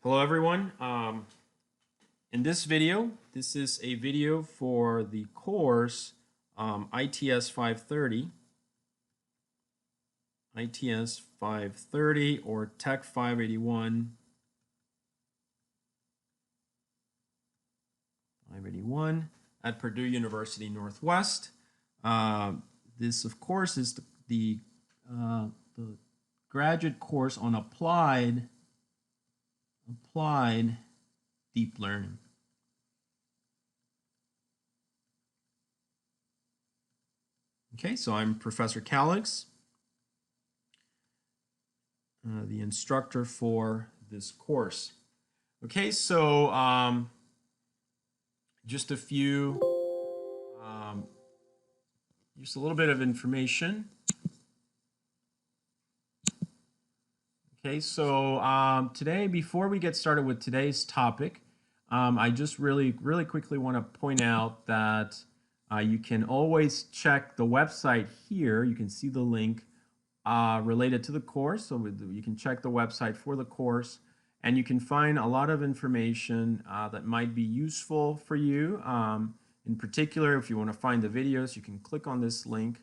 Hello everyone. In this video, this is a video for the course ITS 530, ITS 530 or Tech 581, at Purdue University Northwest. This, of course, is the graduate course on applied deep learning. Okay, so I'm Professor Calix, the instructor for this course. Okay, so just a few, just a little bit of information. Okay, so today, before we get started with today's topic, I just really quickly want to point out that you can always check the website here. You can see the link related to the course, so you can check the website for the course, and you can find a lot of information that might be useful for you. In particular, if you want to find the videos, you can click on this link.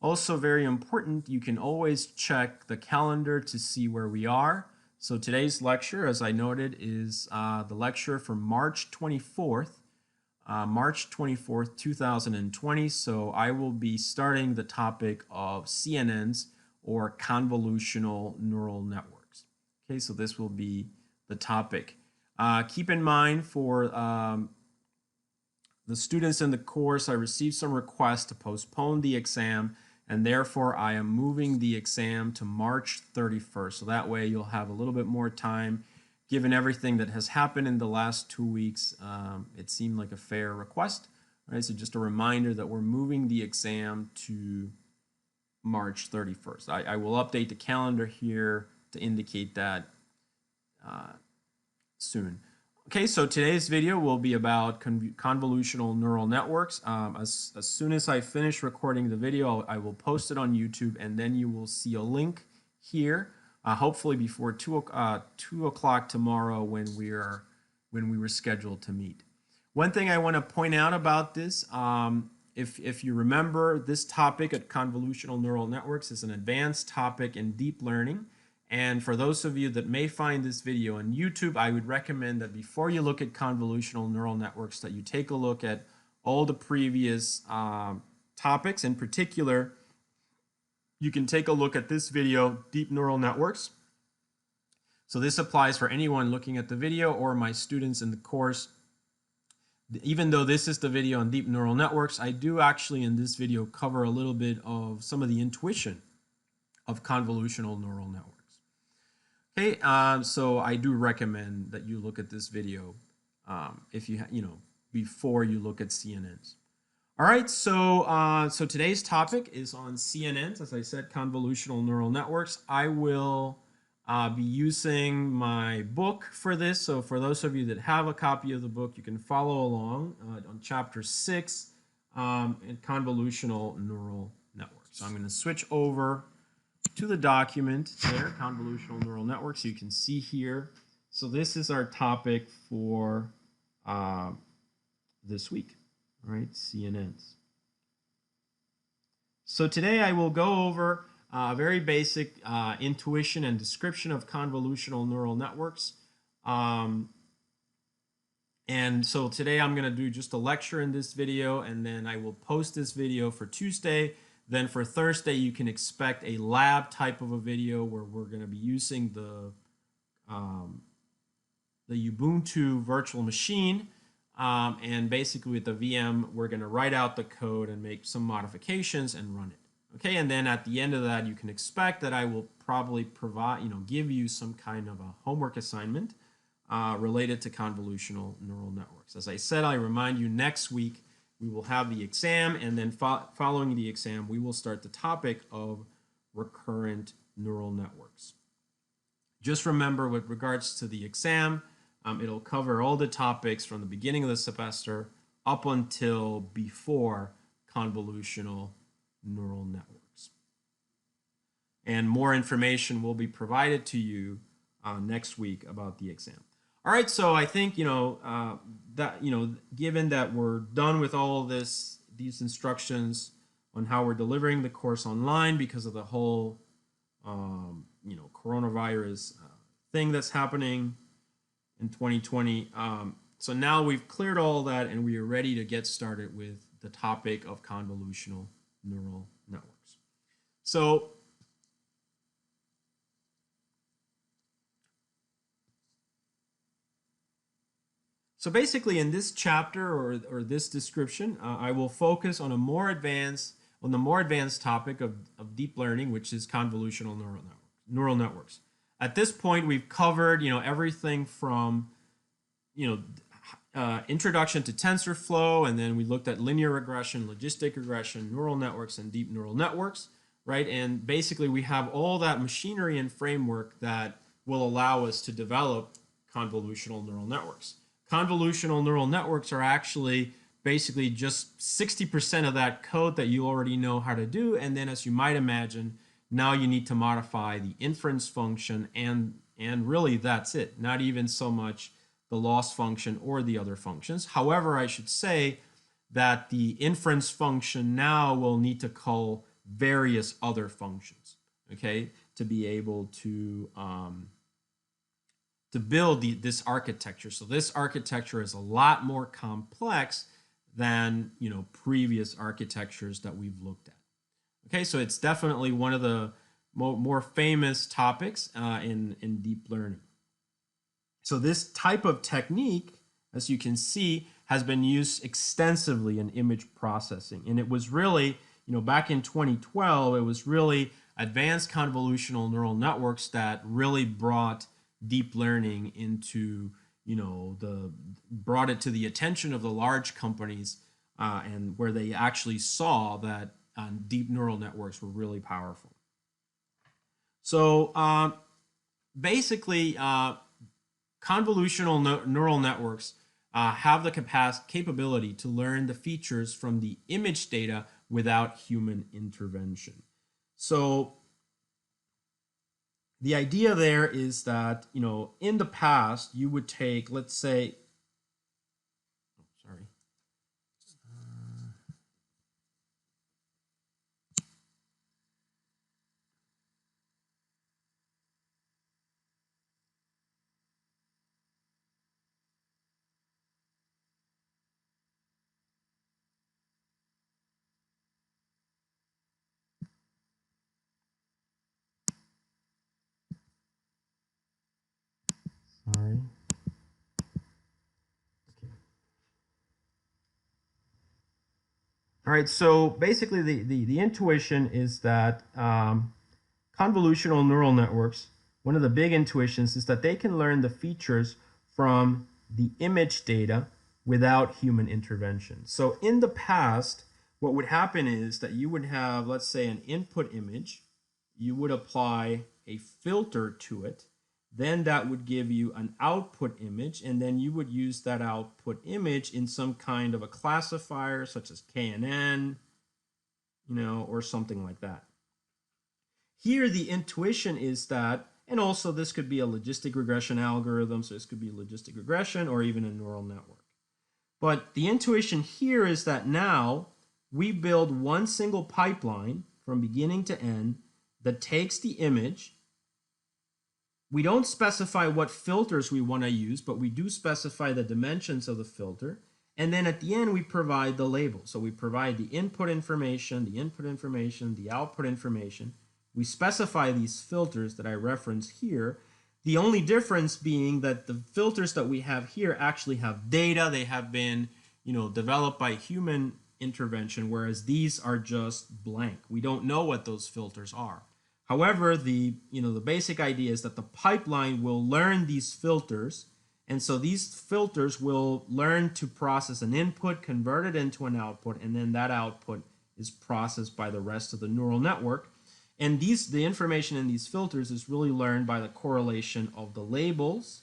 Also very important, you can always check the calendar to see where we are. So today's lecture, as I noted, is the lecture for March 24th, 2020. So I will be starting the topic of CNNs, or convolutional neural networks. Okay, so this will be the topic. Keep in mind for the students in the course, I received some requests to postpone the exam, and therefore I am moving the exam to March 31st. So that way you'll have a little bit more time. Given everything that has happened in the last 2 weeks, it seemed like a fair request. Right? So just a reminder that we're moving the exam to March 31st. I will update the calendar here to indicate that soon. Okay, so today's video will be about convolutional neural networks. As soon as I finish recording the video, I will post it on YouTube, and then you will see a link here, hopefully before 2 o'clock tomorrow when we were scheduled to meet. One thing I want to point out about this, if you remember, this topic at convolutional neural networks is an advanced topic in deep learning. And for those of you that may find this video on YouTube, I would recommend that before you look at convolutional neural networks, that you take a look at all the previous topics. In particular, you can take a look at this video, Deep Neural Networks. So this applies for anyone looking at the video or my students in the course. Even though this is the video on deep neural networks, I do actually in this video cover a little bit of some of the intuition of convolutional neural networks. Okay, so I do recommend that you look at this video if before you look at CNNs. All right, so today's topic is on CNNs, as I said, convolutional neural networks. I will be using my book for this. So for those of you that have a copy of the book, you can follow along on chapter 6 in convolutional neural networks. So I'm going to switch over to the document there, convolutional neural networks. You can see here. So this is our topic for this week, all right, CNNs. So today I will go over very basic intuition and description of convolutional neural networks. And so today I'm going to do just a lecture in this video, and then I will post this video for Tuesday. Then for Thursday, you can expect a lab type of a video where we're going to be using the Ubuntu virtual machine. And basically with the VM, we're going to write out the code and make some modifications and run it. Okay, and then at the end of that, you can expect that I will probably provide, give you some kind of a homework assignment related to convolutional neural networks. As I said, I remind you next week we will have the exam, and then following the exam, we will start the topic of recurrent neural networks. Just remember, with regards to the exam, it'll cover all the topics from the beginning of the semester up until before convolutional neural networks. And more information will be provided to you next week about the exam. All right, so I think that given that we're done with all of these instructions on how we're delivering the course online because of the whole coronavirus thing that's happening in 2020. So now we've cleared all that and we are ready to get started with the topic of convolutional neural networks. So basically in this chapter or this description, I will focus on the more advanced topic of deep learning, which is convolutional neural networks. At this point, we've covered everything from introduction to TensorFlow, and then we looked at linear regression, logistic regression, neural networks, and deep neural networks, right? And basically, we have all that machinery and framework that will allow us to develop convolutional neural networks. Convolutional neural networks are actually basically just 60% of that code that you already know how to do, and then as you might imagine, now you need to modify the inference function, and really that's it. Not even so much the loss function or the other functions. However, I should say that the inference function now will need to call various other functions, okay, to be able to build this architecture. So this architecture is a lot more complex than previous architectures that we've looked at. Okay, so it's definitely one of the more famous topics in deep learning. So this type of technique, as you can see, has been used extensively in image processing. And it was really, back in 2012, it was really advanced convolutional neural networks that really brought deep learning into, brought it to the attention of the large companies and where they actually saw that deep neural networks were really powerful. So basically, convolutional neural networks have the capability to learn the features from the image data without human intervention. So the idea there is that, in the past, you would take, let's say, sorry. All right, so basically the intuition is that convolutional neural networks, one of the big intuitions is that they can learn the features from the image data without human intervention. So in the past, what would happen is that you would have, let's say, an input image, you would apply a filter to it, then that would give you an output image, and then you would use that output image in some kind of a classifier such as KNN, or something like that. Here, the intuition is that, and also this could be a logistic regression algorithm, so this could be a logistic regression or even a neural network. But the intuition here is that now we build one single pipeline from beginning to end that takes the image. We don't specify what filters we want to use, but we do specify the dimensions of the filter. And then at the end, we provide the label. So we provide the input information, the output information. We specify these filters that I reference here. The only difference being that the filters that we have here actually have data. They have been, developed by human intervention, whereas these are just blank. We don't know what those filters are. However, the basic idea is that the pipeline will learn these filters, and so these filters will learn to process an input, convert it into an output, and then that output is processed by the rest of the neural network. And the information in these filters is really learned by the correlation of the labels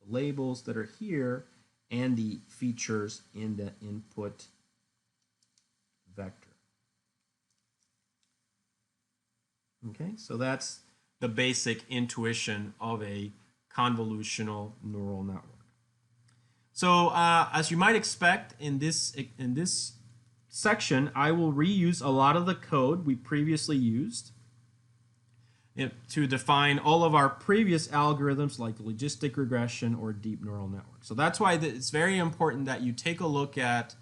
that are here, and the features in the input vector. Okay, so that's the basic intuition of a convolutional neural network. So as you might expect in this section, I will reuse a lot of the code we previously used to define all of our previous algorithms like logistic regression or deep neural network. So that's why it's very important that you take a look at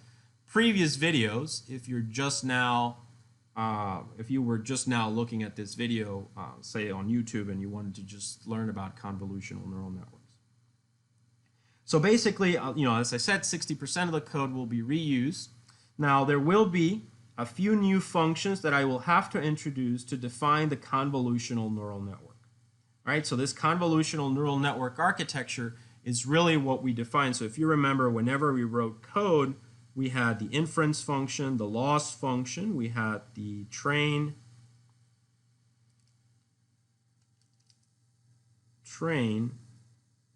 previous videos if you're just now if you were just now looking at this video, say on YouTube, and you wanted to just learn about convolutional neural networks. So basically, as I said, 60% of the code will be reused. Now, there will be a few new functions that I will have to introduce to define the convolutional neural network. All right, so this convolutional neural network architecture is really what we define. So if you remember, whenever we wrote code, we had the inference function, the loss function, we had the train,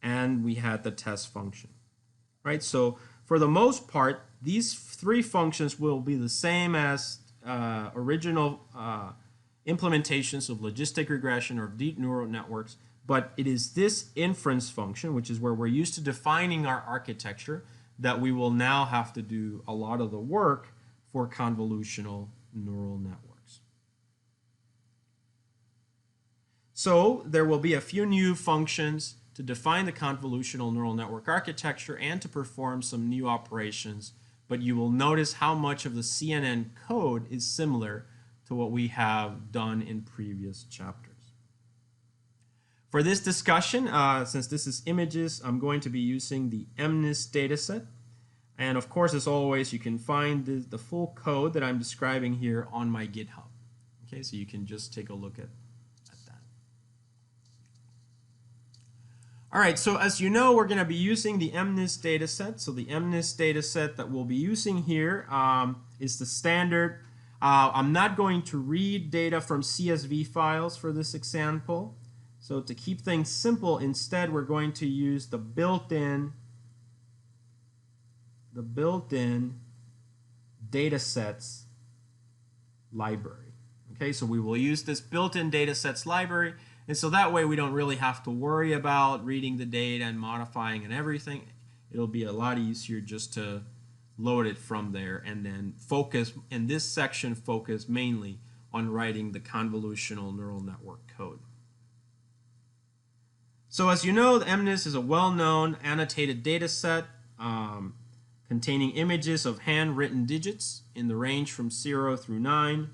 and we had the test function. Right? So for the most part, these three functions will be the same as original implementations of logistic regression or deep neural networks, but it is this inference function, which is where we're used to defining our architecture, that we will now have to do a lot of the work for convolutional neural networks. So there will be a few new functions to define the convolutional neural network architecture and to perform some new operations, but you will notice how much of the CNN code is similar to what we have done in previous chapters. For this discussion, since this is images, I'm going to be using the MNIST dataset. And of course, as always, you can find the full code that I'm describing here on my GitHub. Okay, so you can just take a look at that. All right, so as you know, we're going to be using the MNIST dataset. So the MNIST dataset that we'll be using here is the standard. I'm not going to read data from CSV files for this example. So to keep things simple, instead we're going to use the built-in datasets library. Okay, so we will use this built-in datasets library, and so that way we don't really have to worry about reading the data and modifying and everything. It'll be a lot easier just to load it from there and then focus, in this section, focus mainly on writing the convolutional neural network code. So as you know, the MNIST is a well-known annotated data set containing images of handwritten digits in the range from 0 through 9.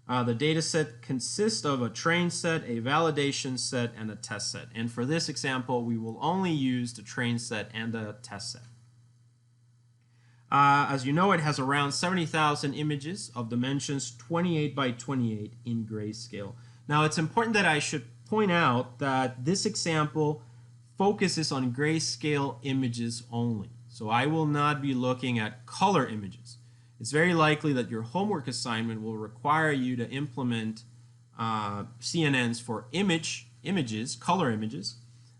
The data set consists of a train set, a validation set, and a test set. And for this example, we will only use the train set and the test set. As you know, it has around 70,000 images of dimensions 28 by 28 in grayscale. Now, it's important that I should point out that this example focuses on grayscale images only. So I will not be looking at color images. It's very likely that your homework assignment will require you to implement CNNs for images, color images.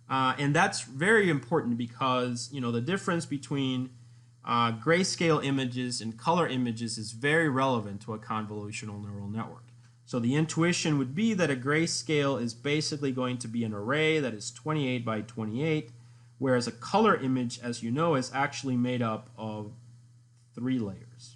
And that's very important because, the difference between grayscale images and color images is very relevant to a convolutional neural network. So the intuition would be that a grayscale is basically going to be an array that is 28 by 28, whereas a color image, as you know, is actually made up of 3 layers.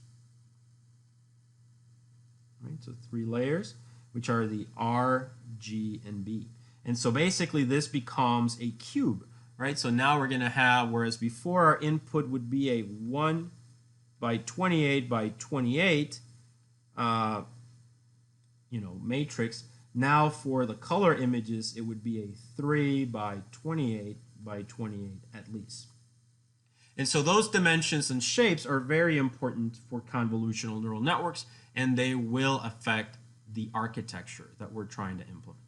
Right, so 3 layers, which are the R, G, and B. And so basically this becomes a cube, right? So now we're going to have, whereas before our input would be a 1 by 28 by 28, matrix. Now for the color images, it would be a 3 by 28 by 28 at least. And so those dimensions and shapes are very important for convolutional neural networks, and they will affect the architecture that we're trying to implement.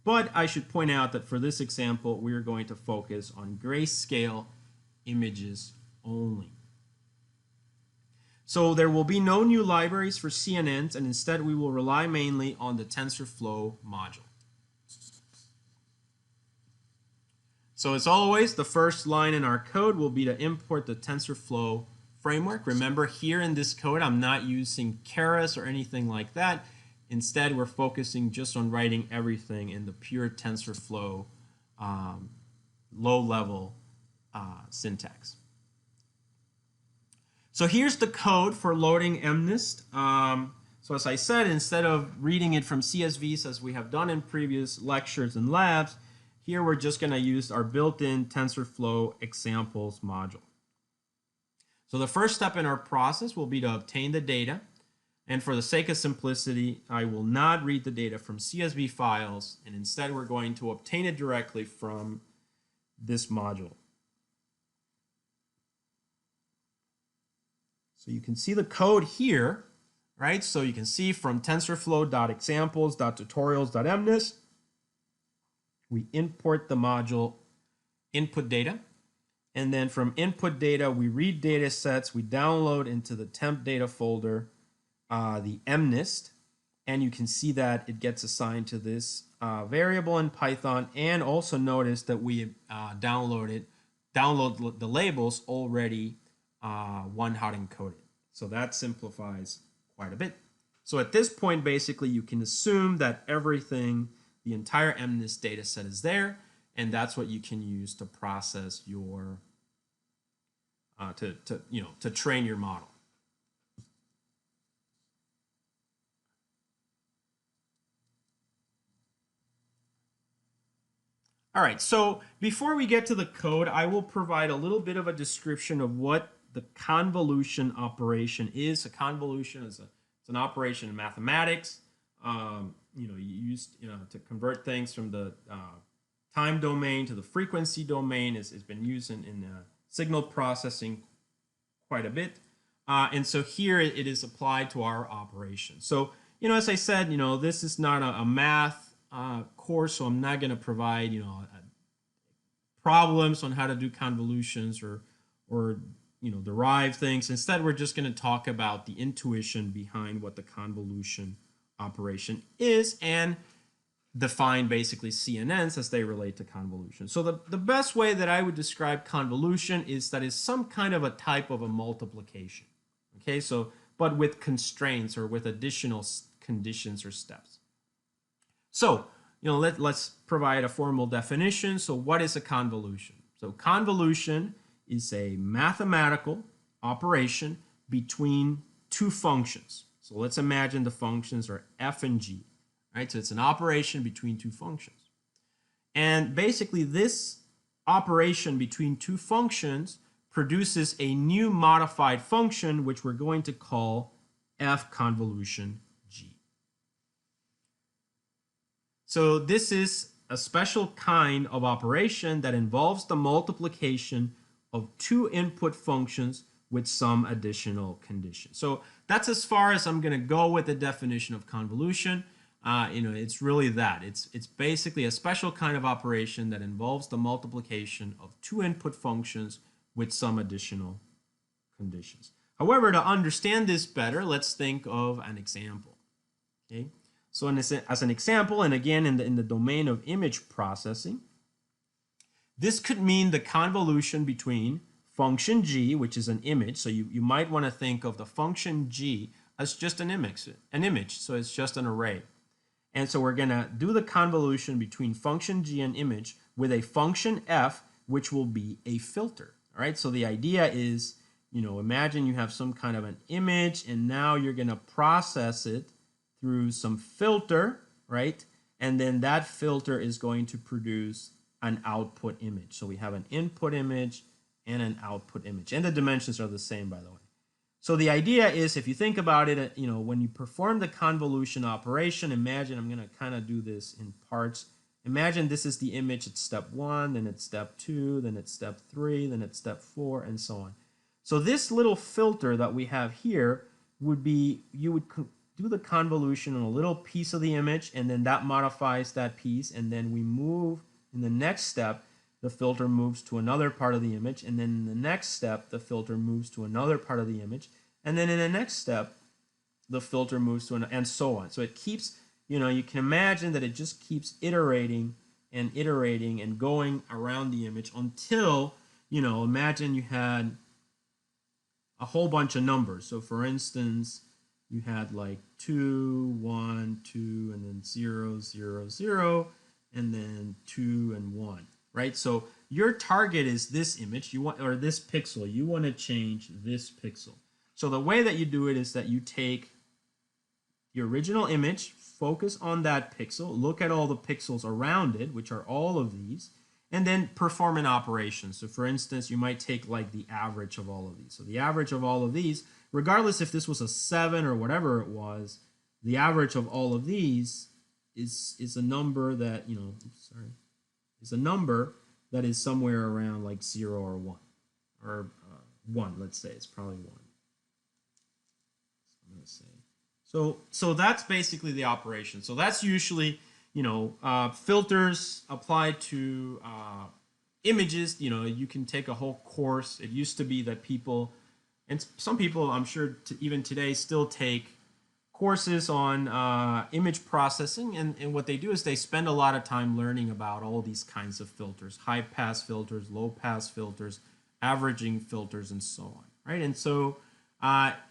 But I should point out that for this example, we are going to focus on grayscale images only. So there will be no new libraries for CNNs, and instead we will rely mainly on the Tensorflow module. So as always, the first line in our code will be to import the Tensorflow framework. Remember, here in this code, I'm not using Keras or anything like that. Instead, we're focusing just on writing everything in the pure Tensorflow low-level syntax. So here's the code for loading MNIST. So as I said, instead of reading it from CSVs as we have done in previous lectures and labs, here we're just going to use our built-in TensorFlow examples module. So the first step in our process will be to obtain the data. And for the sake of simplicity, I will not read the data from CSV files, and instead we're going to obtain it directly from this module. So you can see the code here, right? So you can see from tensorflow.examples.tutorials.mnist, we import the module input data. And then from input data, we read data sets, we download into the temp data folder the MNIST, and you can see that it gets assigned to this variable in Python, and also notice that we download the labels already one-hot encoded. So that simplifies quite a bit. So at this point, basically, you can assume that everything, the entire MNIST data set is there, and that's what you can use to process your, to train your model. All right, so before we get to the code, I will provide a little bit of a description of what the convolution operation is. A convolution is it's an operation in mathematics. You use to convert things from the time domain to the frequency domain. Has been used in signal processing quite a bit. And so here it is applied to our operation. So, as I said, this is not a math course, so I'm not going to provide problems on how to do convolutions or derive things. Instead, we're just going to talk about the intuition behind what the convolution operation is and define basically CNNs as they relate to convolution. So the best way that I would describe convolution is that it's some kind of a type of a multiplication. Okay, so but with constraints or with additional conditions or steps. So, let's provide a formal definition. So what is a convolution? So convolution is a mathematical operation between two functions. So let's imagine the functions are f and g, right? So it's an operation between two functions. And basically this operation between two functions produces a new modified function, which we're going to call f convolution g. So this is a special kind of operation that involves the multiplication of two input functions with some additional conditions. So that's as far as I'm going to go with the definition of convolution. It's really that. It's basically a special kind of operation that involves the multiplication of two input functions with some additional conditions. However, to understand this better, let's think of an example. Okay. So as an example, and again in the domain of image processing, this could mean the convolution between function g, which is an image. So you might want to think of the function g as just an image. So it's just an array. And so we're going to do the convolution between function g and image with a function f, which will be a filter. All right. So the idea is, imagine you have some kind of an image, and now you're going to process it through some filter, right? And then that filter is going to produce an output image. So we have an input image and an output image. And the dimensions are the same, by the way. So the idea is, if you think about it, when you perform the convolution operation, imagine, I'm going to kind of do this in parts. Imagine this is the image at step 1, then it's step 2, then it's step 3, then it's step 4, and so on. So this little filter that we have here would be, you would do the convolution on a little piece of the image, and then that modifies that piece, and then we move in the next step, the filter moves to another part of the image, and then in the next step, the filter moves to another part of the image, and then in the next step, the filter moves to and so on. So it keeps, you can imagine that it just keeps iterating and going around the image until, imagine you had a whole bunch of numbers. So for instance, you had like 2, 1, 2, and then 0, 0, 0, and then 2 and 1, right? So your target is this image, you want, or this pixel, you want to change this pixel. So the way that you do it is that you take the original image, focus on that pixel, look at all the pixels around it, which are all of these, and then perform an operation. So for instance, you might take like the average of all of these. So the average of all of these, regardless if this was a 7 or whatever it was, the average of all of these is a number that, you know, is a number that is somewhere around like 0 or 1. Or 1, let's say. It's probably 1. So I'm going to say. So that's basically the operation. So that's usually, you know, filters applied to images. You know, you can take a whole course. It used to be that people, and some people I'm sure even today still take courses on image processing. And what they do is they spend a lot of time learning about all these kinds of filters, high pass filters, low pass filters, averaging filters, and so on, right? And so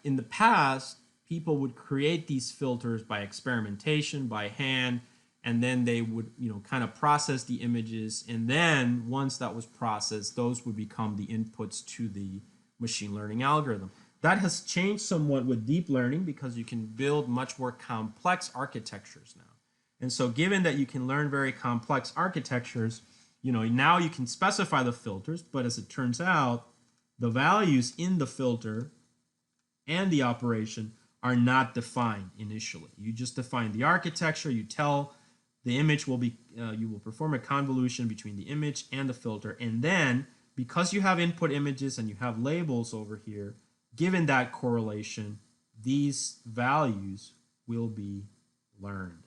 in the past, people would create these filters by experimentation, by hand, and then they would, you know, kind of process the images. And then once that was processed, those would become the inputs to the machine learning algorithm. That has changed somewhat with deep learning because you can build much more complex architectures now. And so given that you can learn very complex architectures, you know, now you can specify the filters, but as it turns out, the values in the filter and the operation are not defined initially. You just define the architecture. You tell the image will be, you will perform a convolution between the image and the filter. And then, because you have input images and you have labels over here, given that correlation, these values will be learned.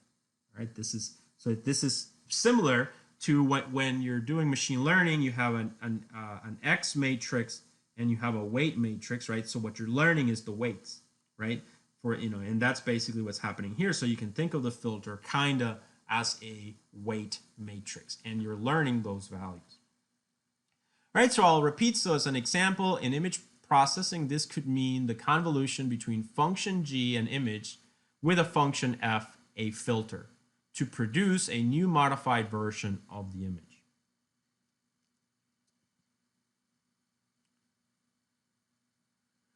Right? This is similar to when you're doing machine learning. You have an X matrix and you have a weight matrix, right? So what you're learning is the weights, right? You know, and that's basically what's happening here. So you can think of the filter kind of as a weight matrix, and you're learning those values. All right, so I'll repeat. So as an example, in image processing, this could mean the convolution between function G and image with a function F, a filter, to produce a new modified version of the image.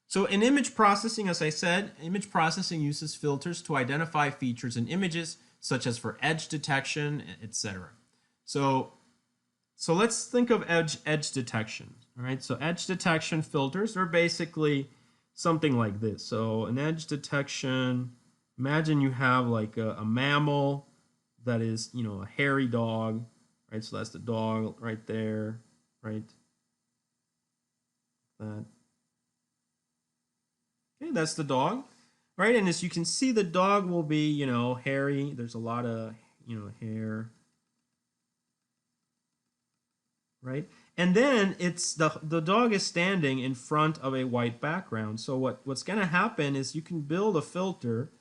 So in image processing, as I said, image processing uses filters to identify features in images, such as for edge detection, etc. So let's think of edge detection. All right, so edge detection filters are basically something like this. So an edge detection, imagine you have like a mammal that is, you know, a hairy dog, right? So that's the dog right there, right? That. Okay, that's the dog, right? And as you can see, the dog will be, you know, hairy. There's a lot of, you know, hair, right? And then it's the dog is standing in front of a white background. So what's going to happen is you can build a filter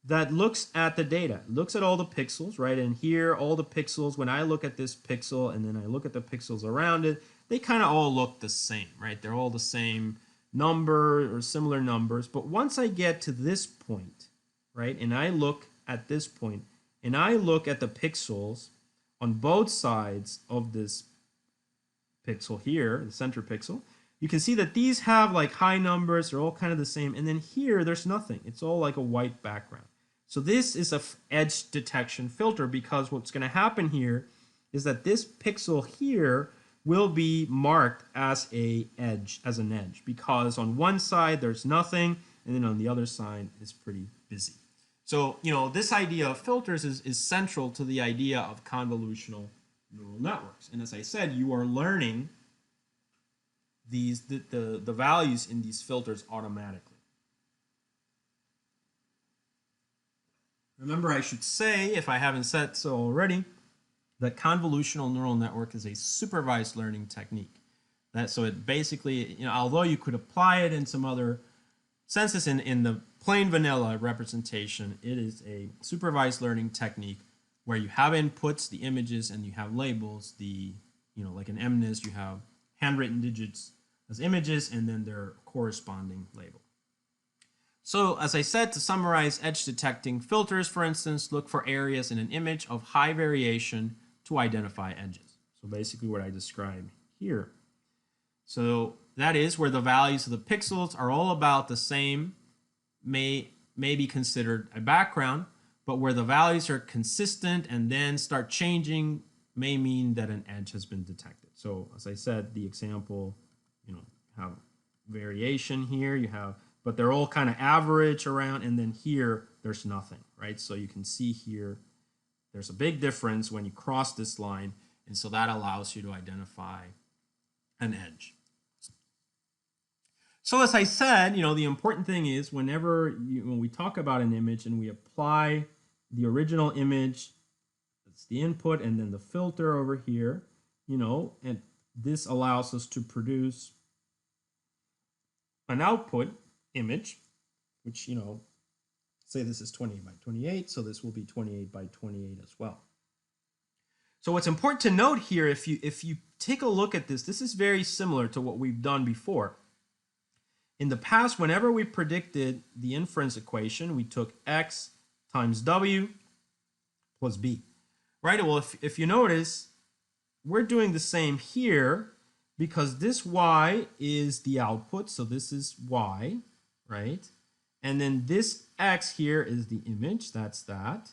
that looks at the data, looks at all the pixels, right? And here, all the pixels, when I look at this pixel and then I look at the pixels around it, they kind of all look the same, right? They're all the same number or similar numbers. But once I get to this point, right, and I look at this point, and I look at the pixels on both sides of this pixel here, the center pixel, you can see that these have like high numbers. They're all kind of the same. And then here, there's nothing. It's all like a white background. So this is a edge detection filter, because what's going to happen here is that this pixel here will be marked as an edge, because on one side there's nothing, and then on the other side is pretty busy. So, you know, this idea of filters is central to the idea of convolutional neural networks. And as I said, you are learning the values in these filters automatically. Remember, I should say, if I haven't said so already, that convolutional neural network is a supervised learning technique. So it basically, you know, although you could apply it in some other senses in the plain vanilla representation, it is a supervised learning technique where you have inputs, the images, and you have labels. You know, like an MNIST, you have handwritten digits as images and then their corresponding label. So as I said, to summarize, edge detecting filters, for instance, look for areas in an image of high variation to identify edges. So basically what I described here. So that is where the values of the pixels are all about the same, may be considered a background, but where the values are consistent and then start changing may mean that an edge has been detected. So as I said, the example, have variation here, but they're all kind of average around, and then here there's nothing, right? So you can see here there's a big difference when you cross this line, and so that allows you to identify an edge. So as I said, the important thing is when we talk about an image and we apply the original image, that's the input, and then the filter over here, and this allows us to produce an output image, which, say this is 28 by 28, so this will be 28 by 28 as well. So what's important to note here, if you take a look at this, this is very similar to what we've done before. In the past, whenever we predicted the inference equation, we took x times w plus b, right? Well, if you notice, we're doing the same here because this y is the output, so this is y, right? And then this x here is the image, that's that.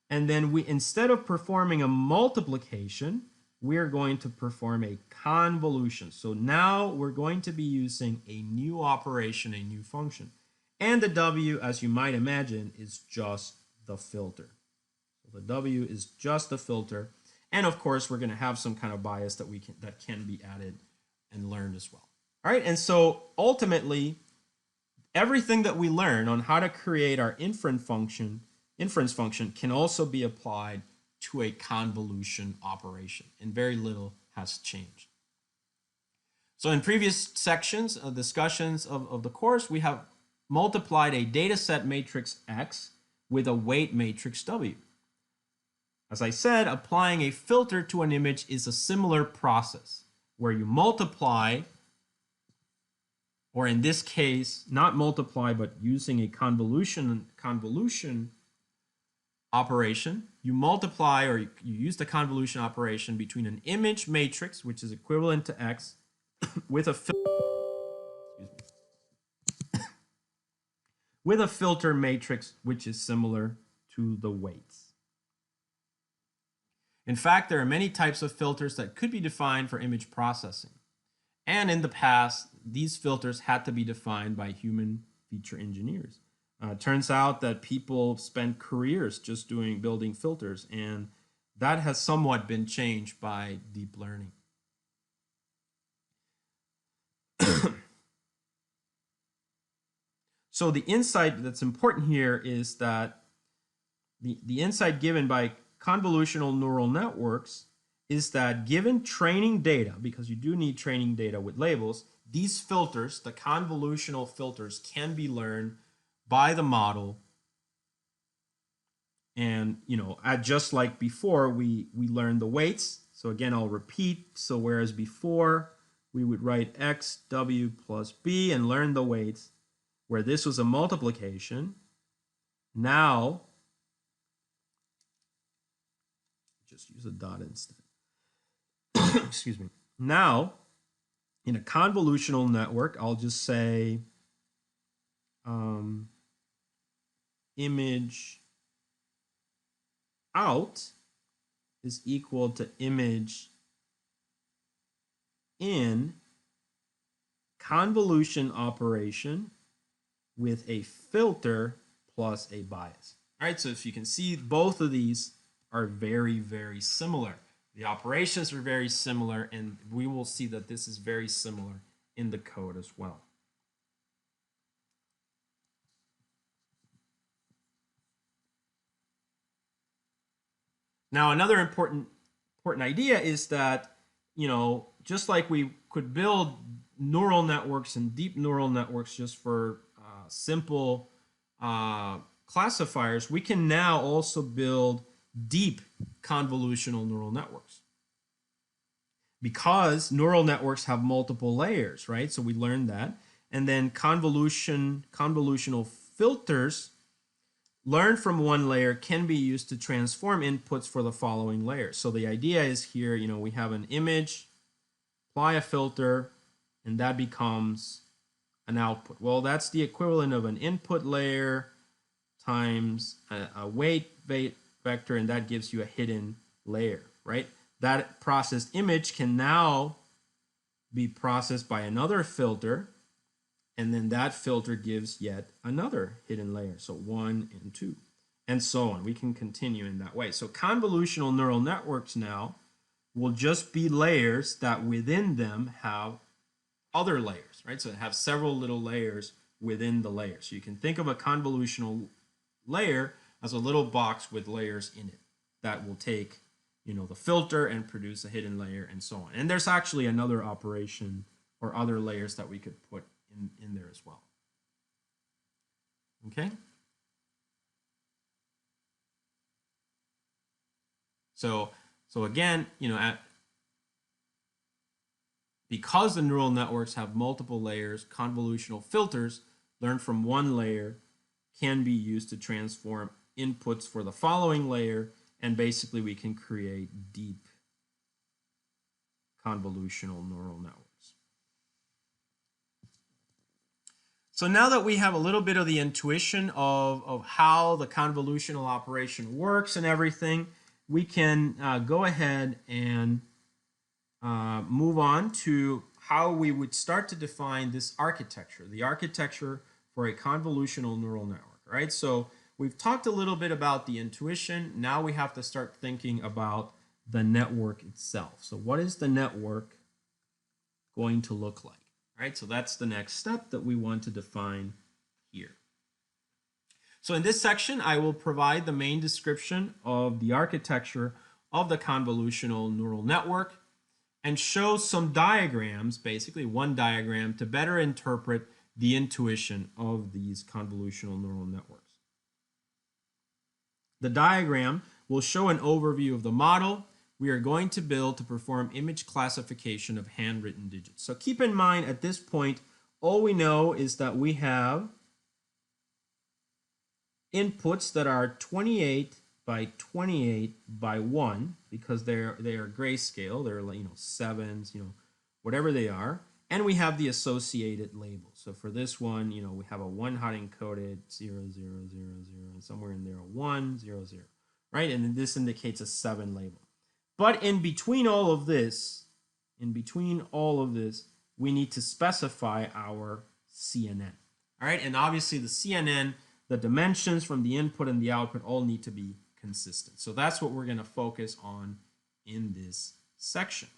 And then instead of performing a multiplication, we're going to perform a convolution. So now we're going to be using a new operation, a new function. And the w, as you might imagine, is just the filter. So the w is just the filter. And of course, we're going to have some kind of bias that can be added and learned as well. All right, and so ultimately, everything that we learn on how to create our inference function can also be applied to a convolution operation, and very little has changed. So in previous sections, discussions of the course, we have multiplied a dataset matrix X with a weight matrix W. As I said, applying a filter to an image is a similar process where you multiply, or in this case, not multiply, but using a convolution operation, you multiply or you use the convolution operation between an image matrix, which is equivalent to X, with a filter matrix, which is similar to the weights. In fact, there are many types of filters that could be defined for image processing. And in the past, these filters had to be defined by human feature engineers. Turns out that people spend careers just building filters, and that has somewhat been changed by deep learning. So the insight that's important here is that the insight given by convolutional neural networks is that given training data, because you do need training data with labels, these filters, the convolutional filters, can be learned by the model. And just like before, we learned the weights. So again, I'll repeat. So whereas before we would write x, w plus b and learn the weights, where this was a multiplication, now just use a dot instead. Excuse me. Now, in a convolutional network, I'll just say image out is equal to image in convolution operation with a filter plus a bias. All right, so if you can see, both of these are very, very similar. The operations are very similar, and we will see that this is very similar in the code as well. Now, another important idea is that, just like we could build neural networks and deep neural networks just for simple classifiers, we can now also build deep convolutional neural networks. Because neural networks have multiple layers, right? So we learned that. And then convolutional filters learned from one layer can be used to transform inputs for the following layers. So the idea is here, we have an image apply a filter, and that becomes an output. Well, that's the equivalent of an input layer times a weight vector, and that gives you a hidden layer, right? That processed image can now be processed by another filter, and then that filter gives yet another hidden layer. So 1 and 2, and so on. We can continue in that way. So convolutional neural networks now will just be layers that within them have other layers, right? So it have several little layers within the layer. So you can think of a convolutional layer as a little box with layers in it that will take, you know, the filter and produce a hidden layer and so on. And there's actually another operation or other layers that we could put in there as well. Okay? So again, you know, because the neural networks have multiple layers, convolutional filters learned from one layer can be used to transform inputs for the following layer, and basically we can create deep convolutional neural networks. So now that we have a little bit of the intuition of how the convolutional operation works and everything, we can go ahead and move on to how we would start to define this architecture, the architecture for a convolutional neural network, right? So we've talked a little bit about the intuition. Now we have to start thinking about the network itself. So what is the network going to look like, right? So that's the next step that we want to define here. So in this section, I will provide the main description of the architecture of the convolutional neural network and show some diagrams, basically one diagram, to better interpret the intuition of these convolutional neural networks. The diagram will show an overview of the model we are going to build to perform image classification of handwritten digits. So keep in mind at this point, all we know is that we have inputs that are 28 by 28 by 1 because they are grayscale. They're, you know, sevens, you know, whatever they are. And we have the associated label. So for this one, you know, we have a 1 hot encoded 0, 0, 0, 0, and somewhere in there a 1, 0, 0, right? And then this indicates a 7 label. But in between all of this, we need to specify our CNN. All right, and obviously the CNN, the dimensions from the input and the output all need to be consistent. So that's what we're going to focus on in this section.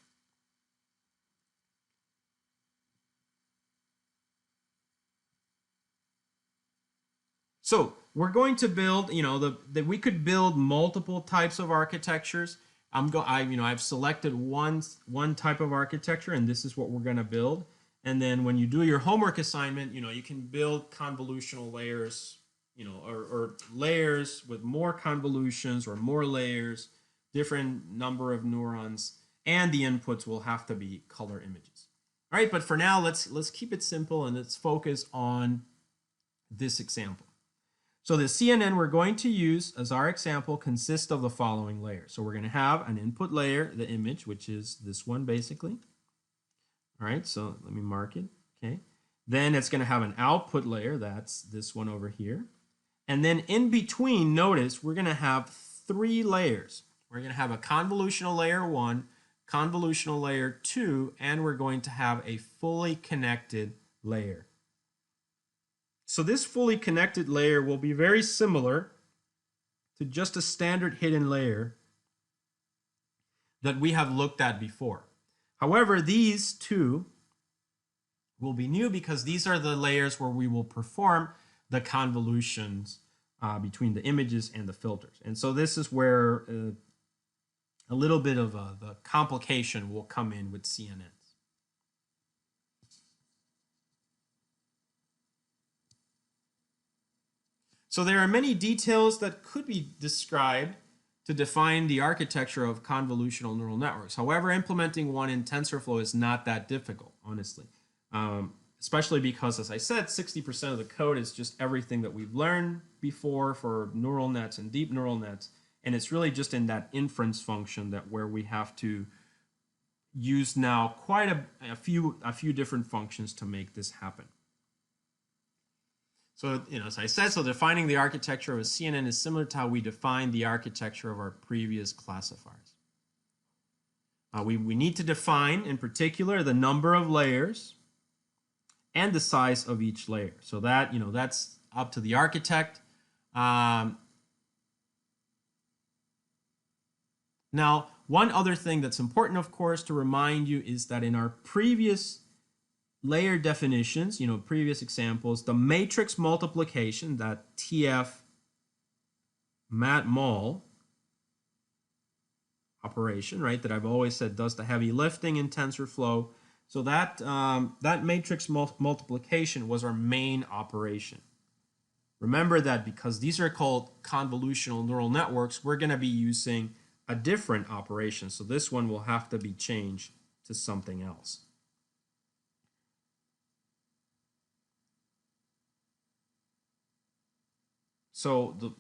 So we're going to build, you know, we could build multiple types of architectures. I've selected one type of architecture, and this is what we're going to build. And then when you do your homework assignment, you know, you can build convolutional layers, you know, or layers with more convolutions or more layers, different number of neurons, and the inputs will have to be color images. All right, but for now, let's keep it simple and let's focus on this example. So the CNN we're going to use as our example consists of the following layers. So we're going to have an input layer, the image, which is this one basically. All right, so let me mark it. Okay. Then it's going to have an output layer, that's this one over here. And then in between, notice we're going to have 3 layers. We're going to have a convolutional layer 1, convolutional layer 2, and we're going to have a fully connected layer. So this fully connected layer will be very similar to just a standard hidden layer that we have looked at before. However, these two will be new because these are the layers where we will perform the convolutions between the images and the filters. And so this is where a little bit of the complication will come in with CNN. So there are many details that could be described to define the architecture of convolutional neural networks. However, implementing one in TensorFlow is not that difficult, honestly, especially because, as I said, 60% of the code is just everything that we've learned before for neural nets and deep neural nets, and it's really just in that inference function that where we have to use now quite a few different functions to make this happen. So, as I said, so defining the architecture of a CNN is similar to how we define the architecture of our previous classifiers. We need to define, in particular, the number of layers and the size of each layer. So that, that's up to the architect. Now, one other thing that's important, of course, to remind you is that in our previous layer definitions, previous examples, the matrix multiplication, that TF mat mul operation, right, that I've always said does the heavy lifting in TensorFlow. So that matrix multiplication was our main operation. Remember that because these are called convolutional neural networks, we're going to be using a different operation. So this one will have to be changed to something else. So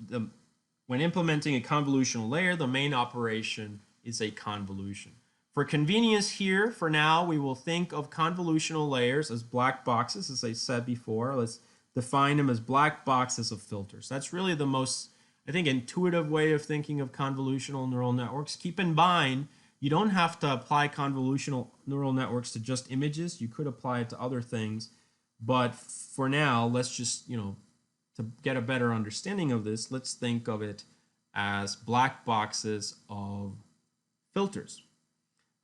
when implementing a convolutional layer, the main operation is a convolution. For convenience here, for now, we will think of convolutional layers as black boxes, as I said before. Let's define them as black boxes of filters. That's really the most, I think, intuitive way of thinking of convolutional neural networks. Keep in mind, you don't have to apply convolutional neural networks to just images. You could apply it to other things. But for now, let's just, to get a better understanding of this, let's think of it as black boxes of filters.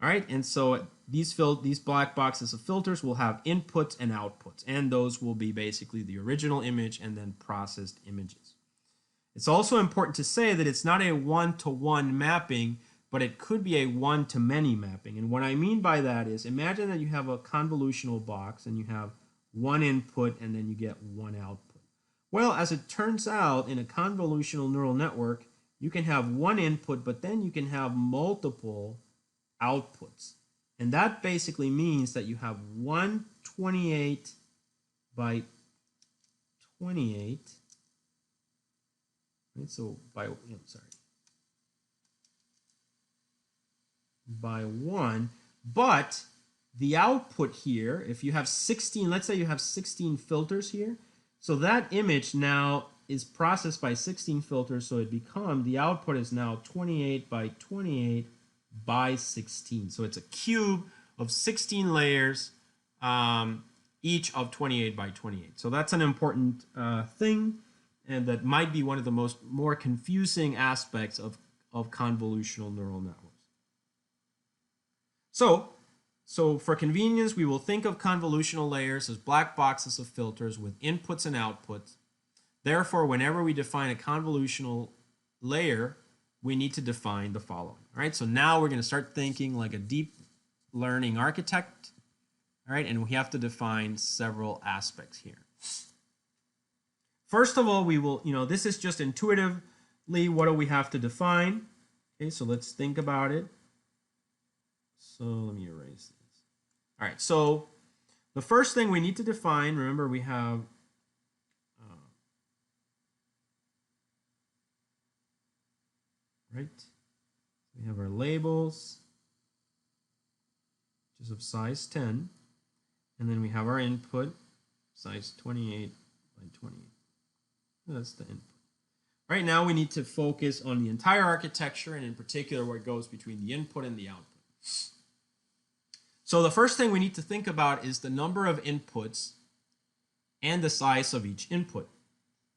All right, and so these black boxes of filters will have inputs and outputs, and those will be basically the original image and then processed images. It's also important to say that it's not a one-to-one mapping, but it could be a one-to-many mapping. And what I mean by that is, imagine that you have a convolutional box and you have one input and then you get one output. Well, as it turns out, in a convolutional neural network, you can have one input, but then you can have multiple outputs. And that basically means that you have one 28 by 28. Right? So by one, but the output here, if you have 16, let's say you have 16 filters here, so that image now is processed by 16 filters, so the output is now 28 by 28 by 16. So it's a cube of 16 layers, each of 28 by 28. So that's an important thing, and that might be one of the more confusing aspects of convolutional neural networks. So for convenience, we will think of convolutional layers as black boxes of filters with inputs and outputs. Therefore, whenever we define a convolutional layer, we need to define the following. All right, so now we're going to start thinking like a deep learning architect. All right, and we have to define several aspects here. First of all, we will, this is just intuitively what do we have to define. Okay, so let's think about it. So let me erase this. All right, so the first thing we need to define, remember we have we have our labels, which is of size 10, and then we have our input, size 28 by 28. That's the input. Right now we need to focus on the entire architecture, and in particular what goes between the input and the output. So the first thing we need to think about is the number of inputs and the size of each input.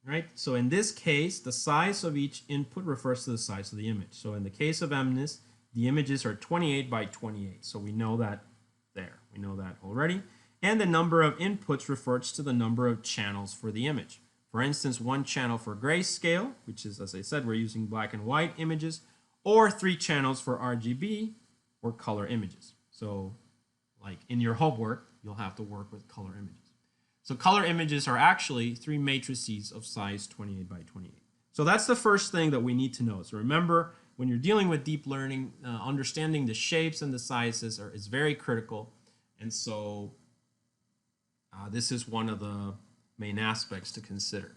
Right? So in this case, the size of each input refers to the size of the image. So in the case of MNIST, the images are 28 by 28. So we know that there. We know that already. And the number of inputs refers to the number of channels for the image. For instance, one channel for grayscale, which is, as I said, we're using black and white images, or 3 channels for RGB or color images. So like in your homework, you'll have to work with color images. So color images are actually 3 matrices of size 28 by 28. So that's the first thing that we need to know. So remember, when you're dealing with deep learning, understanding the shapes and the sizes is very critical. And so this is one of the main aspects to consider.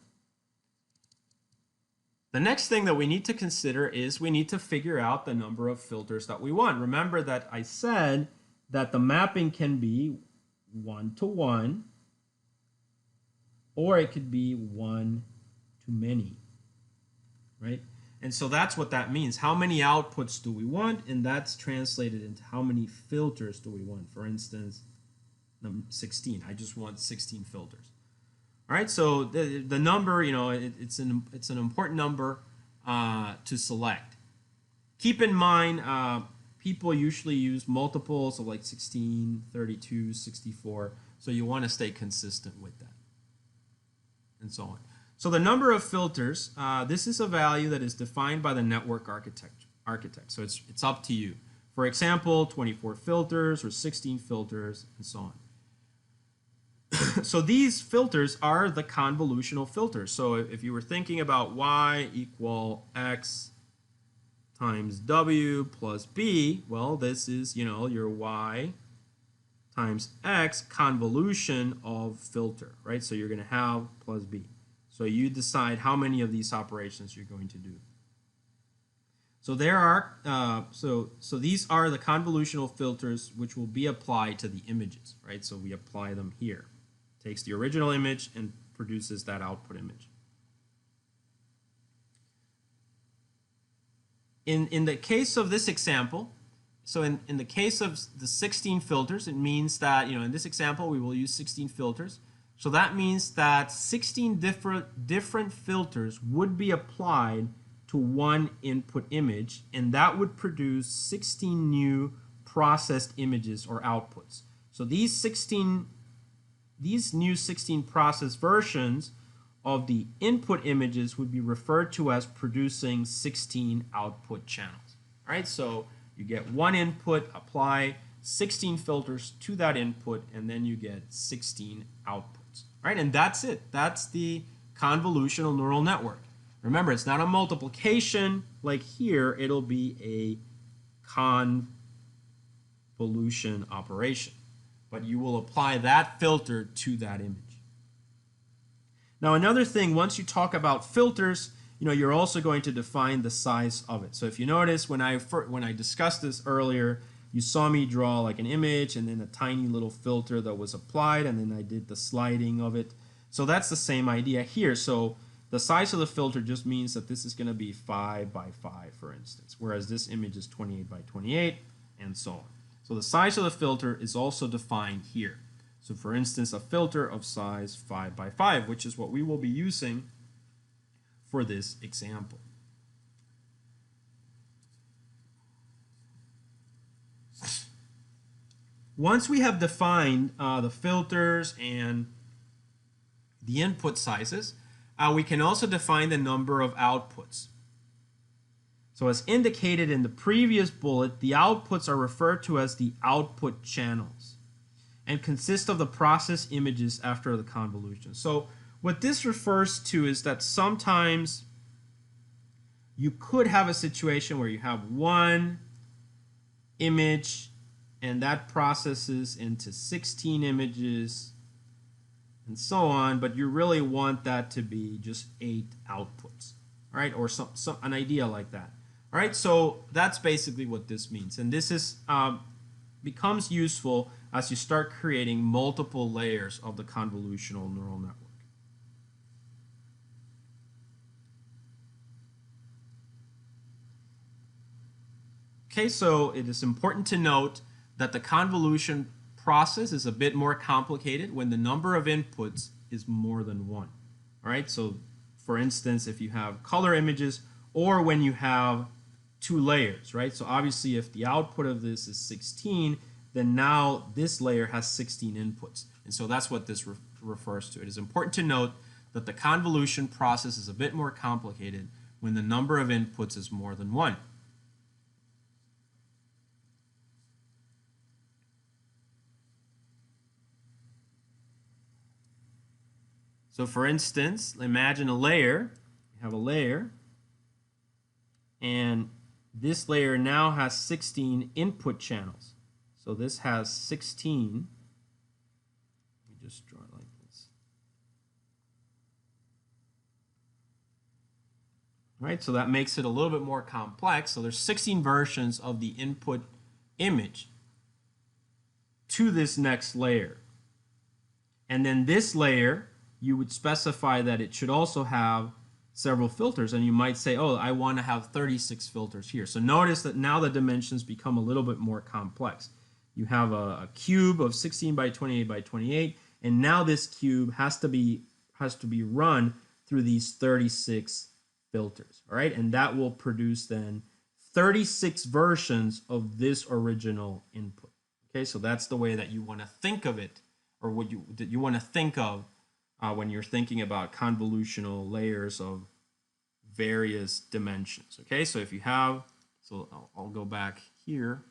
The next thing that we need to consider is we need to figure out the number of filters that we want. Remember that I said that the mapping can be 1-to-1, or it could be 1-to-many, right? And so that's what that means. How many outputs do we want? And that's translated into how many filters do we want. For instance, 16. I just want 16 filters. All right, so the number, you know, it's an important number to select. Keep in mind, people usually use multiples of like 16, 32, 64. So you want to stay consistent with that, and so on. So the number of filters, this is a value that is defined by the network architect. So it's up to you. For example, 24 filters or 16 filters, and so on. So these filters are the convolutional filters. So if you were thinking about y equal x times w plus b, well, this is, you know, your y times x convolution of filter, right? So you're going to have plus b. So you decide how many of these operations you're going to do. So there are, so these are the convolutional filters which will be applied to the images, right? So we apply them here. Takes the original image and produces that output image. In the case of this example, so in the case of the 16 filters, it means that, you know, in this example, we will use 16 filters. So that means that 16 different filters would be applied to one input image, and that would produce 16 new processed images or outputs. So these new 16 processed versions of the input images would be referred to as producing 16 output channels. All right, so you get one input, apply 16 filters to that input, and then you get 16 outputs. All right, and that's it. That's the convolutional neural network. Remember, it's not a multiplication like here. It'll be a convolution operation. But you will apply that filter to that image. Now another thing, once you talk about filters, you know, you're also going to define the size of it. So if you notice, when I discussed this earlier, you saw me draw like an image and then a tiny little filter that was applied, and then I did the sliding of it. So that's the same idea here. So the size of the filter just means that this is going to be 5 by 5, for instance, whereas this image is 28 by 28, and so on. So the size of the filter is also defined here. So for instance, a filter of size 5 by 5, which is what we will be using for this example. Once we have defined the filters and the input sizes, we can also define the number of outputs. So as indicated in the previous bullet, the outputs are referred to as the output channels and consist of the processed images after the convolution. So what this refers to is that sometimes you could have a situation where you have one image and that processes into 16 images and so on, but you really want that to be just 8 outputs, right? Or an idea like that. All right, so that's basically what this means. And this is becomes useful as you start creating multiple layers of the convolutional neural network. Okay, so it is important to note that the convolution process is a bit more complicated when the number of inputs is more than one. All right, so for instance, if you have color images or when you have 2 layers, right? So obviously if the output of this is 16, then now this layer has 16 inputs. And so that's what this refers to. It is important to note that the convolution process is a bit more complicated when the number of inputs is more than 1. So for instance, imagine a layer. You have a layer, and this layer now has 16 input channels. So this has 16. Let me just draw it like this. All right, so that makes it a little bit more complex. So there's 16 versions of the input image. to this next layer. And then this layer, you would specify that it should also have several filters, and you might say, oh, I want to have 36 filters here. So notice that now the dimensions become a little bit more complex. You have a cube of 16 by 28 by 28, and now this cube has to be run through these 36 filters, all right? And that will produce then 36 versions of this original input. Okay, so that's the way that you want to think of it, or what you want to think of when you're thinking about convolutional layers of various dimensions. Okay, so if you have, so I'll go back here.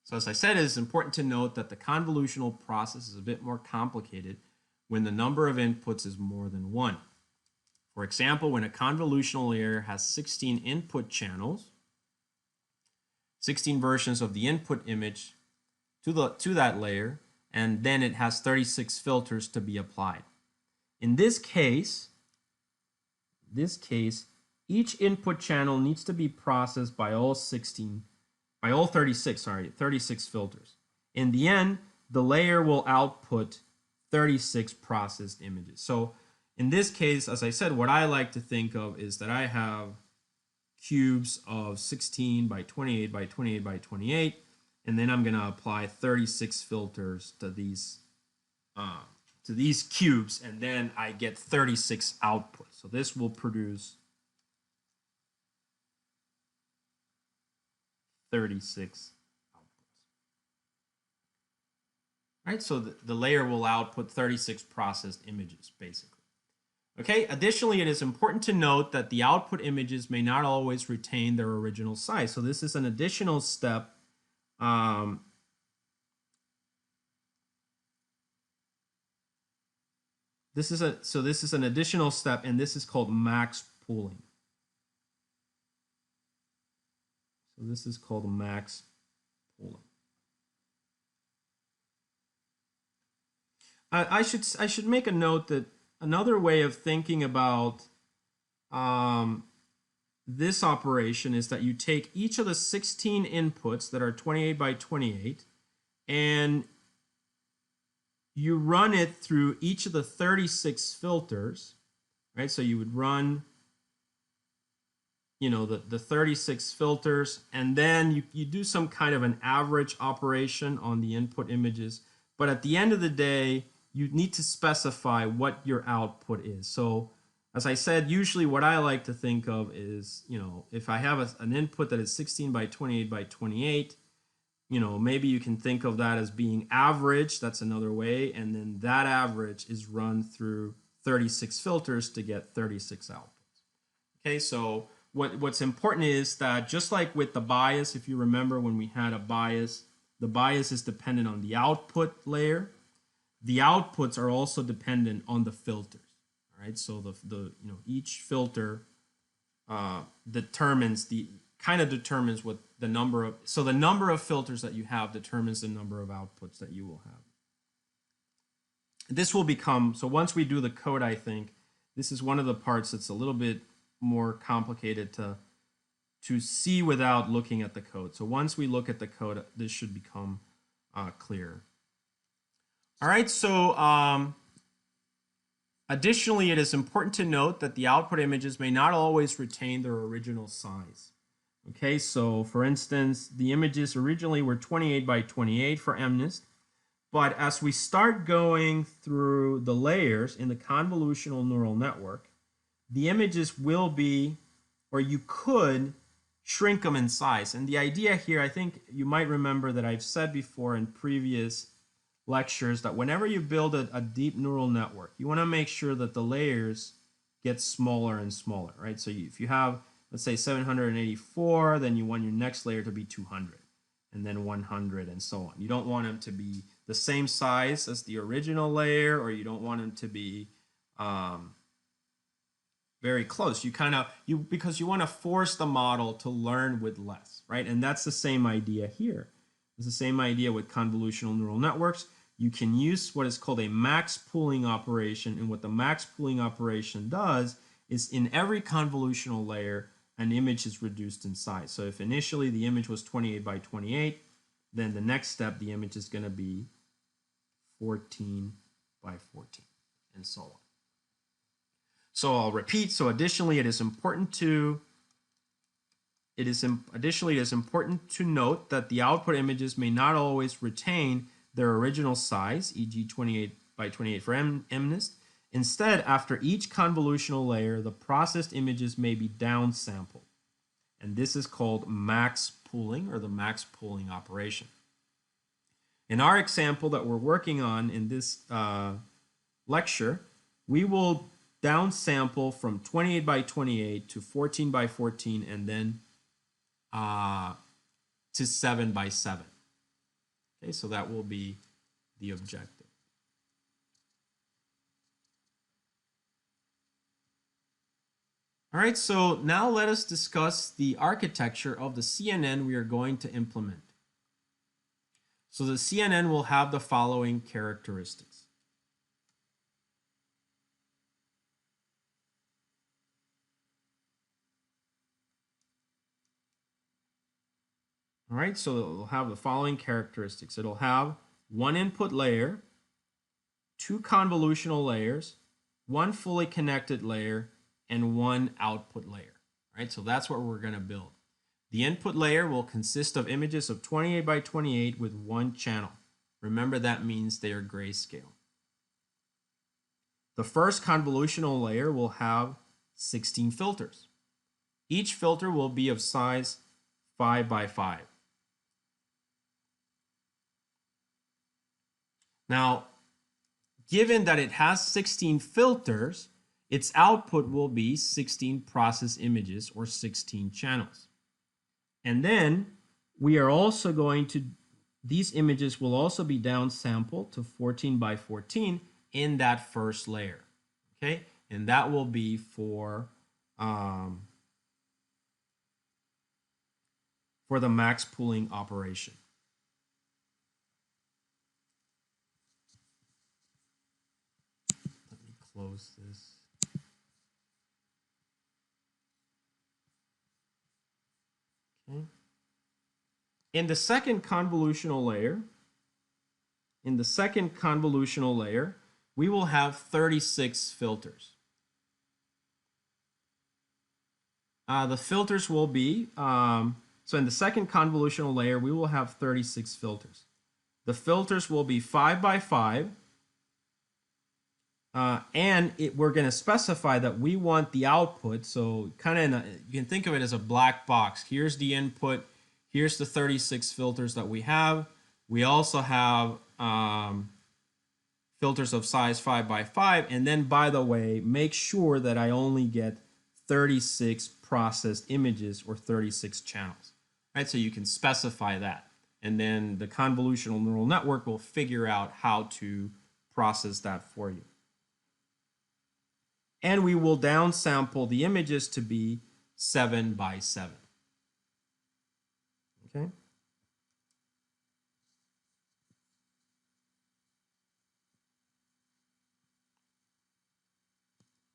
So as I said, it's important to note that the convolutional process is a bit more complicated when the number of inputs is more than one. For example, when a convolutional layer has 16 input channels, 16 versions of the input image to that layer, and then it has 36 filters to be applied. In this case, each input channel needs to be processed by all 36 filters. In the end, the layer will output 36 processed images. So in this case, as I said, what I like to think of is that I have cubes of 16 by 28 by 28 by 28, and then I'm going to apply 36 filters to these cubes, and then I get 36 outputs. So this will produce 36 outputs. Right, so the layer will output 36 processed images, basically. Okay, additionally, it is important to note that the output images may not always retain their original size. So this is an additional step. This is an additional step, and this is called max pooling. So this is called max pooling. I should make a note that another way of thinking about this operation is that you take each of the 16 inputs that are 28 by 28 and you run it through each of the 36 filters, right? So you would run, the 36 filters, and then you do some kind of an average operation on the input images. But at the end of the day, you need to specify what your output is. So as I said, usually what I like to think of is, if I have an input that is 16 by 28 by 28, maybe you can think of that as being average. That's another way. And then that average is run through 36 filters to get 36 outputs. Okay, so what's important is that just like with the bias, if you remember when we had a bias, the bias is dependent on the output layer. The outputs are also dependent on the filters. All right, so each filter determines what the number of, so the number of filters that you have determines the number of outputs that you will have. This will become, so once we do the code, I think this is one of the parts that's a little bit more complicated to see without looking at the code. So once we look at the code, this should become clear. All right, so additionally, it is important to note that the output images may not always retain their original size. Okay, so for instance, the images originally were 28 by 28 for MNIST, but as we start going through the layers in the convolutional neural network, the images will be, or you could shrink them in size. And the idea here, I think you might remember that I've said before in previous lectures that whenever you build a deep neural network, you want to make sure that the layers get smaller and smaller, right? So if you have, let's say 784, then you want your next layer to be 200, and then 100, and so on. You don't want them to be the same size as the original layer, or you don't want them to be very close. Because you want to force the model to learn with less, right? And that's the same idea here. It's the same idea with convolutional neural networks. You can use what is called a max pooling operation, and what the max pooling operation does is in every convolutional layer, an image is reduced in size. So if initially the image was 28 by 28, then the next step, the image is going to be 14 by 14, and so on. So I'll repeat. So additionally, it is important to note that the output images may not always retain their original size, e.g. 28 by 28 for MNIST. Instead, after each convolutional layer, the processed images may be downsampled. And this is called max pooling, or the max pooling operation. In our example that we're working on in this lecture, we will downsample from 28 by 28 to 14 by 14 and then to 7 by 7. Okay, so that will be the objective. All right, so now let us discuss the architecture of the CNN we are going to implement. So the CNN will have the following characteristics. All right, so it'll have the following characteristics. It'll have one input layer, two convolutional layers, one fully connected layer, and one output layer. All right, so that's what we're going to build. The input layer will consist of images of 28 by 28 with one channel. Remember, that means they are grayscale. The first convolutional layer will have 16 filters. Each filter will be of size 5 by 5. Now, given that it has 16 filters, its output will be 16 process images, or 16 channels. And then we are also going to, these images will also be downsampled to 14 by 14 in that first layer. Okay, and that will be for the max pooling operation. Let me close this. Okay. In the second convolutional layer, we will have 36 filters. The filters will be, so in the second convolutional layer, we will have 36 filters. The filters will be 5 by 5, and we're going to specify that we want the output, so kind of, you can think of it as a black box. Here's the input, here's the 36 filters that we have. We also have filters of size 5 by 5, and then, by the way, make sure that I only get 36 processed images or 36 channels. Right, so you can specify that, and then the convolutional neural network will figure out how to process that for you. And we will downsample the images to be 7 by 7. Okay.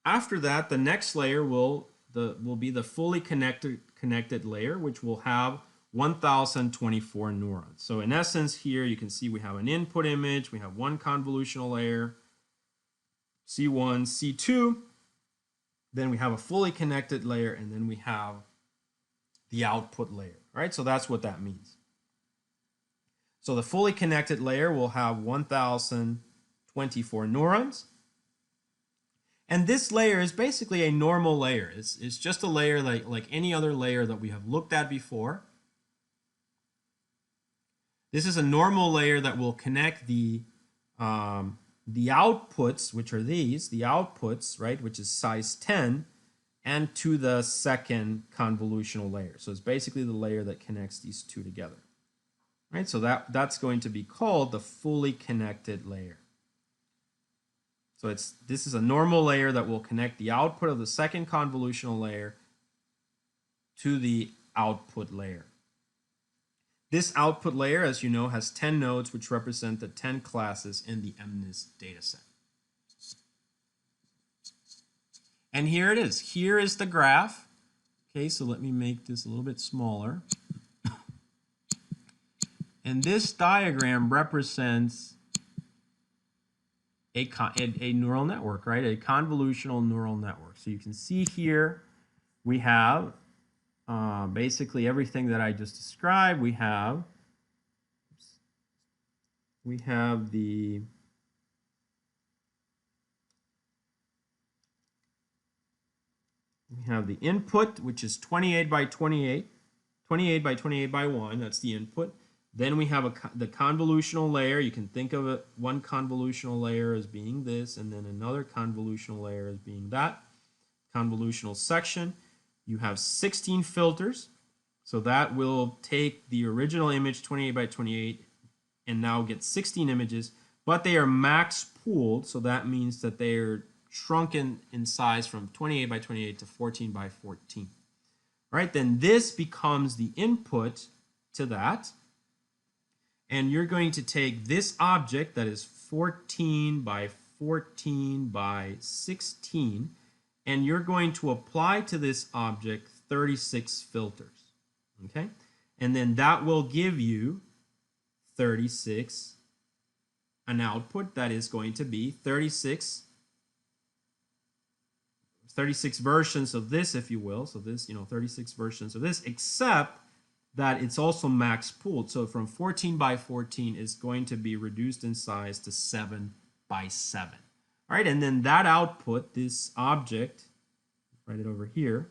After that, the next layer will be the fully connected layer, which will have 1024 neurons. So in essence, here you can see we have an input image, we have one convolutional layer, C1, C2, then we have a fully connected layer, and then we have the output layer. All right, so that's what that means. So the fully connected layer will have 1024 neurons. And this layer is basically a normal layer. It's just a layer like any other layer that we have looked at before. This is a normal layer that will connect the outputs, which are these, the outputs, right, which is size 10, and to the second convolutional layer. So it's basically the layer that connects these two together. Right, so that's going to be called the fully connected layer. So this is a normal layer that will connect the output of the second convolutional layer to the output layer. This output layer, as you know, has 10 nodes, which represent the 10 classes in the MNIST dataset. And here it is. Here is the graph. Okay, so let me make this a little bit smaller. And this diagram represents a neural network, right? A convolutional neural network. So you can see here we have basically everything that I just described. We have the input, which is 28 by 28, 28 by 28 by 1. That's the input. Then we have the convolutional layer. You can think of it, one convolutional layer as being this, and then another convolutional layer as being that. Convolutional section. You have 16 filters. So that will take the original image, 28 by 28, and now get 16 images. But they are max pooled, so that means that they are shrunken in size from 28 by 28 to 14 by 14. All right, then this becomes the input to that. And you're going to take this object that is 14 by 14 by 16, and you're going to apply to this object 36 filters. Okay? And then that will give you 36, an output that is going to be 36 versions of this, if you will. So this, 36 versions of this, except that it's also max pooled. So from 14 by 14 is going to be reduced in size to 7 by 7. All right, and then that output, this object, write it over here,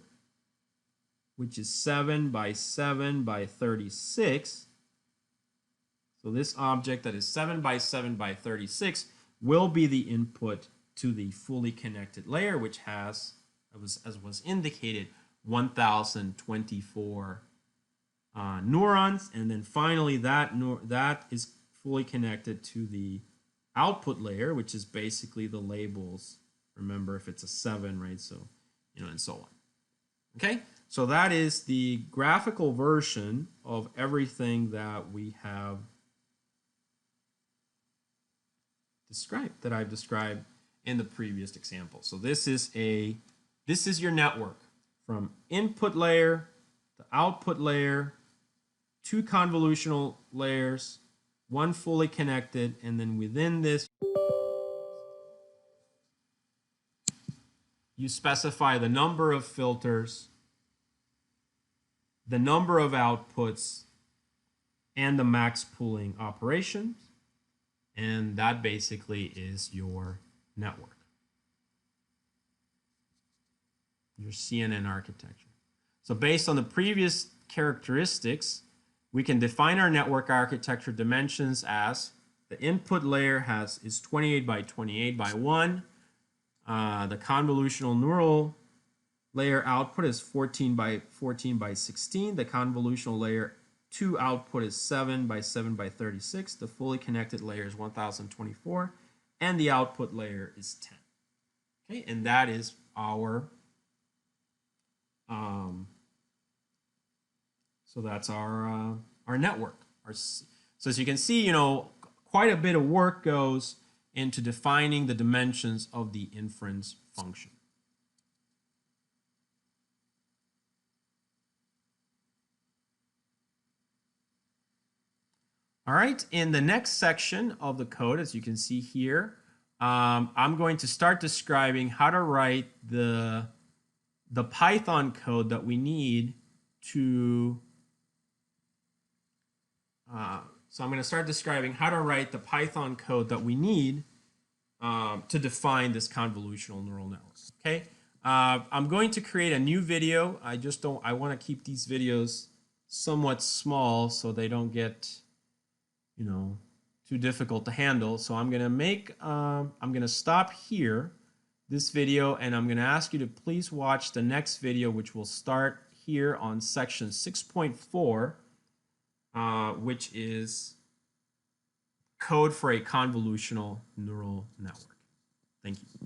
which is 7 by 7 by 36. So this object that is 7 by 7 by 36 will be the input to the fully connected layer, which has, as was indicated, 1024 neurons, and then finally that is fully connected to the output layer, which is basically the labels. Remember, if it's a 7, right? So, and so on. Okay, so that is the graphical version of everything that we have described, that I've described in the previous example. So this is your network from input layer to output layer, 2 convolutional layers, 1 fully connected, and then within this you specify the number of filters, the number of outputs, and the max pooling operations, and that basically is your network, your CNN architecture. So based on the previous characteristics, we can define our network architecture dimensions as the input layer is 28 by 28 by 1. The convolutional neural layer output is 14 by 14 by 16. The convolutional layer 2 output is 7 by 7 by 36. The fully connected layer is 1024. And the output layer is 10. Okay, and that is our so that's our network. So as you can see, quite a bit of work goes into defining the dimensions of the inference function. All right, in the next section of the code, as you can see here, I'm going to start describing how to write the Python code that we need to so I'm going to start describing how to write the Python code that we need to define this convolutional neural network. Okay, I'm going to create a new video. I want to keep these videos somewhat small so they don't get, too difficult to handle. So I'm going to stop here this video, and I'm going to ask you to please watch the next video, which will start here on section 6.4. Which is code for a convolutional neural network. Thank you.